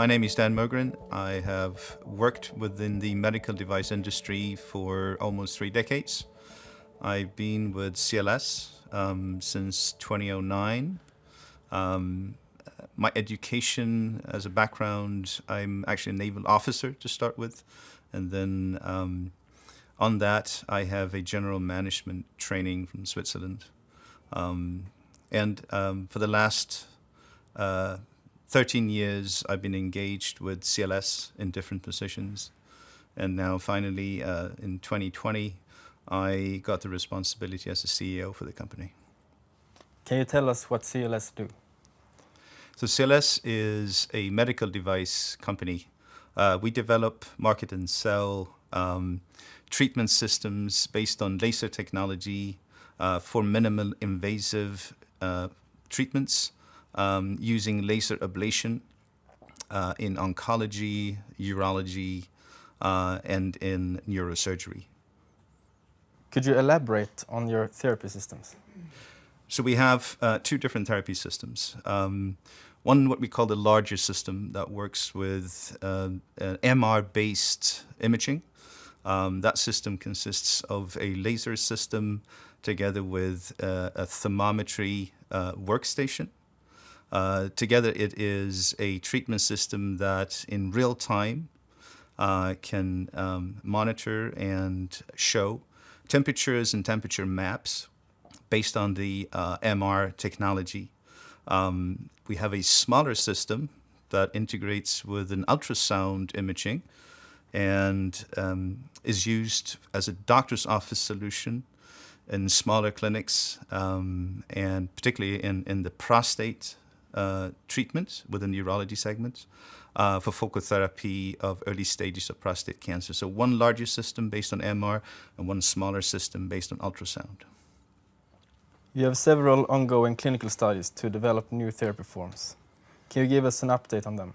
My name is Dan Mogren. I have worked within the medical device industry for almost 3 decades. I've been with CLS since 2009. My education as a background, I'm actually a naval officer to start with. And then on that, I have a general management training from Switzerland. For the last 13 years, I've been engaged with CLS in different positions. And now finally, in 2020, I got the responsibility as the CEO for the company. Can you tell us what CLS do? So CLS is a medical device company. We develop, market, and sell treatment systems based on laser technology for minimal invasive treatments using laser ablation in oncology, urology, and in neurosurgery. Could you elaborate on your therapy systems? So we have 2 different therapy systems. One, what we call the larger system, that works with MR-based imaging. That system consists of a laser system together with a thermometry workstation. Together it is a treatment system that in real time can monitor and show temperatures and temperature maps based on the MR technology. We have a smaller system that integrates with an ultrasound imaging and is used as a doctor's office solution in smaller clinics, and particularly in the prostate treatment within the urology segment for focal therapy of early stages of prostate cancer. So one larger system based on MR and one smaller system based on ultrasound. You have several ongoing clinical studies to develop new therapy forms. Can you give us an update on them?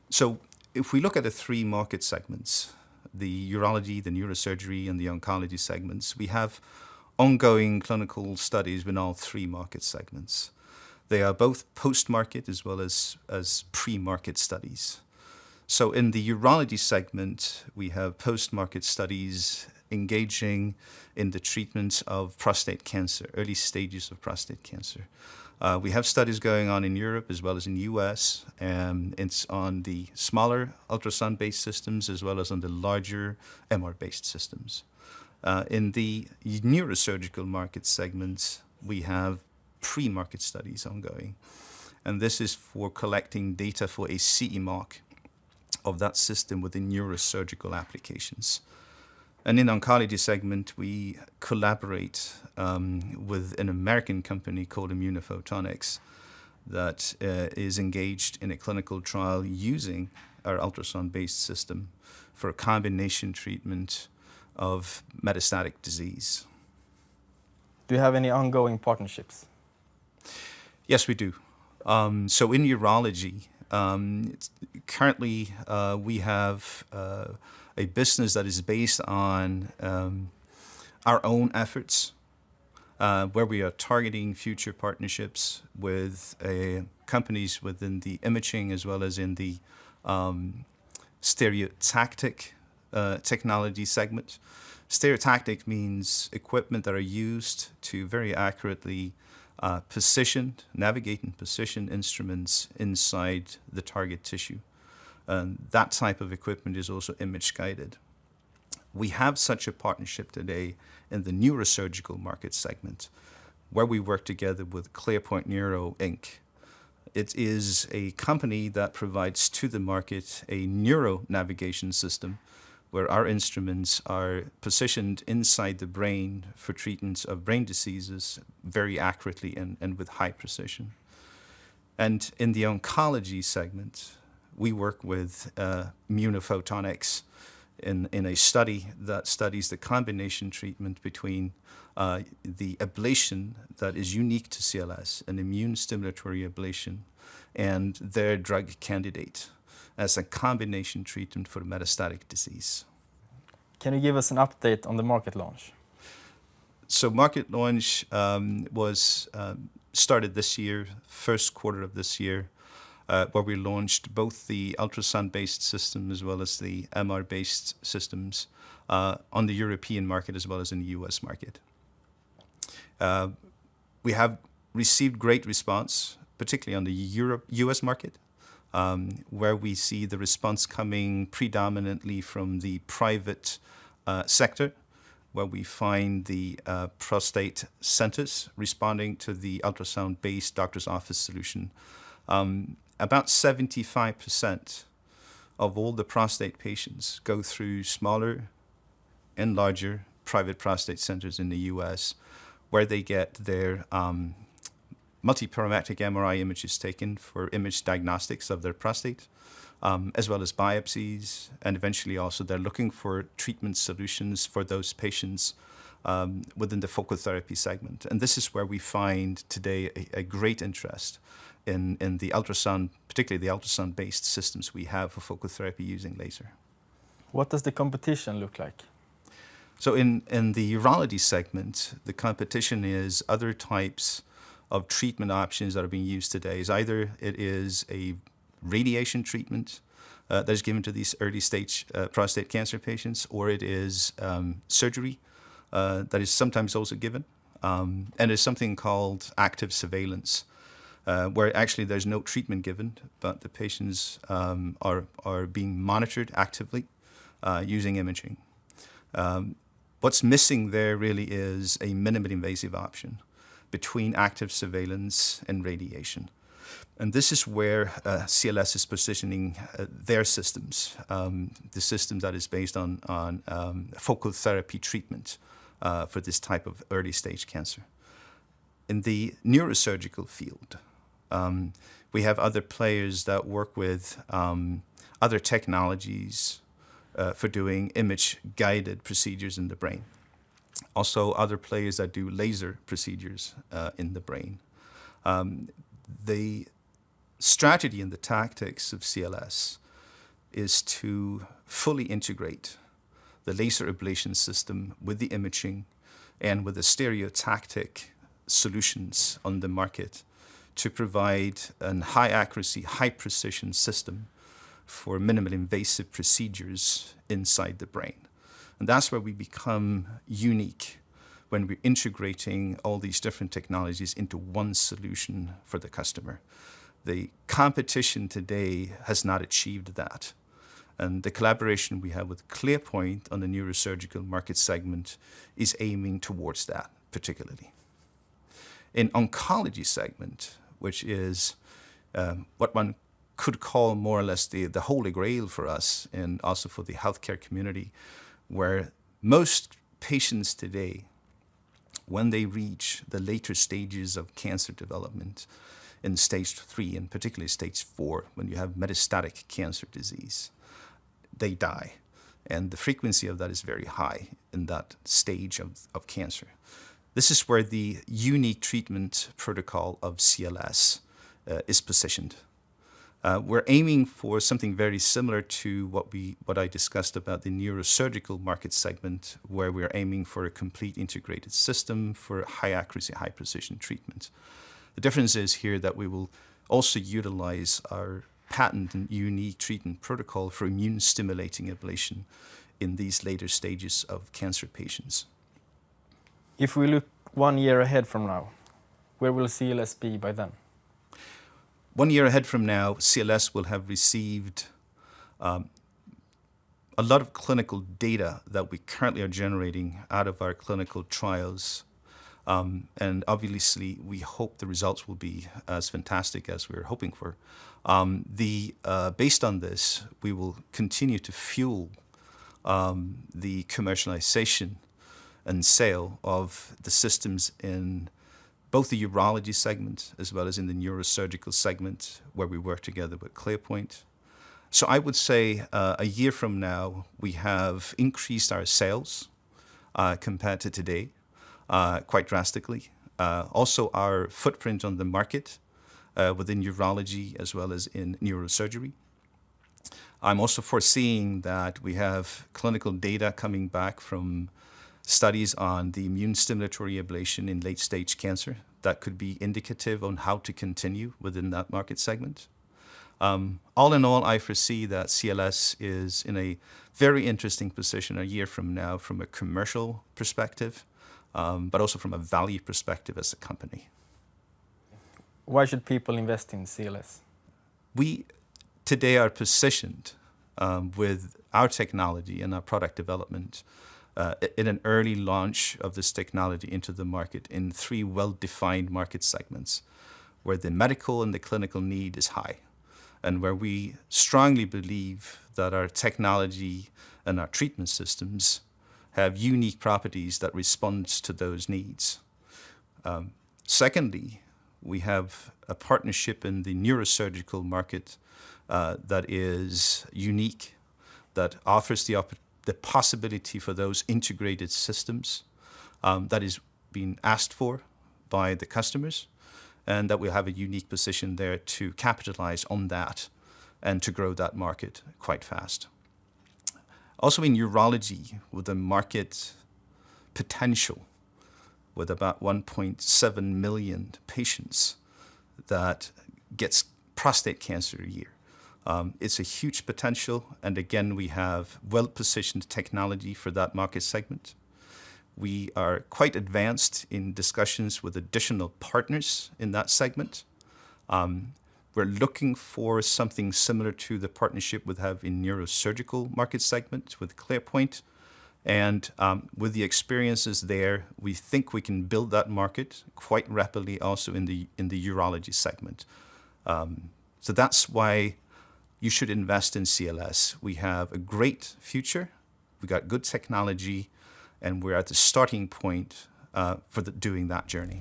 So if we look at the 3 market segments, the urology, the neurosurgery, and the oncology segments, we have ongoing clinical studies in all 3 market segments. They are both post-market as well as pre-market studies. So in the urology segment, we have post-market studies engaging in the treatment of prostate cancer, early stages of prostate cancer. We have studies going on in Europe as well as in the US, and it's on the smaller ultrasound-based systems as well as on the larger MR-based systems. In the neurosurgical market segments, we have pre-market studies ongoing. And this is for collecting data for a CE mark of that system within neurosurgical applications. And in the oncology segment, we collaborate with an American company called Immunophotonics that is engaged in a clinical trial using our ultrasound-based system for a combination treatment of metastatic disease. Do you have any ongoing partnerships? Yes, we do. So in urology, currently we have a business that is based on our own efforts, where we are targeting future partnerships with companies within the imaging as well as in the stereotactic technology segment. Stereotactic means equipment that are used to very accurately navigate and position instruments inside the target tissue. That type of equipment is also image guided. We have such a partnership today in the neurosurgical market segment, where we work together with ClearPoint Neuro Inc. It is a company that provides to the market a neuro navigation system where our instruments are positioned inside the brain for treatments of brain diseases very accurately and with high precision. And in the oncology segment, we work with Immunophotonics in a study that studies the combination treatment between the ablation that is unique to CLS, an immune stimulatory ablation, and their drug candidate as a combination treatment for metastatic disease. Can you give us an update on the market launch? So market launch was started this year, first quarter of this year. where we launched both the ultrasound-based system as well as the MR-based systems on the European market as well as in the US market. We have received great response, particularly on the US market, where we see the response coming predominantly from the private sector, where we find the prostate centers responding to the ultrasound-based doctor's office solution. About 75% of all the prostate patients go through smaller and larger private prostate centers in the US, where they get their multiparametric MRI images taken for image diagnostics of their prostate, as well as biopsies, and eventually also they're looking for treatment solutions for those patients within the focal therapy segment. And this is where we find today a great interest in the ultrasound, particularly the ultrasound-based systems we have for focal therapy using laser. What does the competition look like? So in the urology segment, the competition is other types of treatment options that are being used today. Either it is a radiation treatment that is given to these early stage prostate cancer patients, or it is surgery that is sometimes also given. And there's something called active surveillance, where actually there's no treatment given, but the patients are being monitored actively using imaging. What's missing there really is a minimally invasive option between active surveillance and radiation. And this is where CLS is positioning their systems, the system that is based on focal therapy treatment for this type of early stage cancer. In the neurosurgical field, we have other players that work with other technologies for doing image-guided procedures in the brain. Also, other players that do laser procedures in the brain. The strategy and the tactics of CLS is to fully integrate the laser ablation system with the imaging and with the stereotactic solutions on the market to provide a high accuracy, high precision system for minimally invasive procedures inside the brain. And that's where we become unique when we're integrating all these different technologies into one solution for the customer. The competition today has not achieved that. And the collaboration we have with ClearPoint on the neurosurgical market segment is aiming towards that particularly. In oncology segment, which is what one could call more or less the holy grail for us and also for the healthcare community, where most patients today, when they reach the later stages of cancer development in stage 3 and particularly stage 4, when you have metastatic cancer disease, they die. And the frequency of that is very high in that stage of cancer. This is where the unique treatment protocol of CLS is positioned. We're aiming for something very similar to what I discussed about the neurosurgical market segment, where we're aiming for a complete integrated system for high accuracy, high precision treatment. The difference is here that we will also utilize our patent and unique treatment protocol for immune stimulating ablation in these later stages of cancer patients. If we look 1 year ahead from now, where will CLS be by then? 1 year ahead from now, CLS will have received a lot of clinical data that we currently are generating out of our clinical trials. And obviously, we hope the results will be as fantastic as we're hoping for. Based on this, we will continue to fuel the commercialization and sale of the systems in both the urology segment as well as in the neurosurgical segment, where we work together with ClearPoint. So I would say a year from now, we have increased our sales compared to today quite drastically. Also, our footprint on the market within urology as well as in neurosurgery. I'm also foreseeing that we have clinical data coming back from studies on the immune stimulatory ablation in late-stage cancer that could be indicative on how to continue within that market segment. All in all, I foresee that CLS is in a very interesting position a year from now from a commercial perspective, but also from a value perspective as a company. Why should people invest in CLS? We today are positioned with our technology and our product development in an early launch of this technology into the market in 3 well-defined market segments where the medical and the clinical need is high, and where we strongly believe that our technology and our treatment systems have unique properties that respond to those needs. Secondly, we have a partnership in the neurosurgical market that is unique, that offers the possibility for those integrated systems that is being asked for by the customers, and that we have a unique position there to capitalize on that and to grow that market quite fast. Also in urology, with the market potential, with about 1.7 million patients that gets prostate cancer a year. It's a huge potential, and again, we have well-positioned technology for that market segment. We are quite advanced in discussions with additional partners in that segment. We're looking for something similar to the partnership we have in neurosurgical market segment with ClearPoint. And with the experiences there, we think we can build that market quite rapidly also in the urology segment. So that's why you should invest in CLS. We have a great future, we got good technology, and we're at the starting point for doing that journey.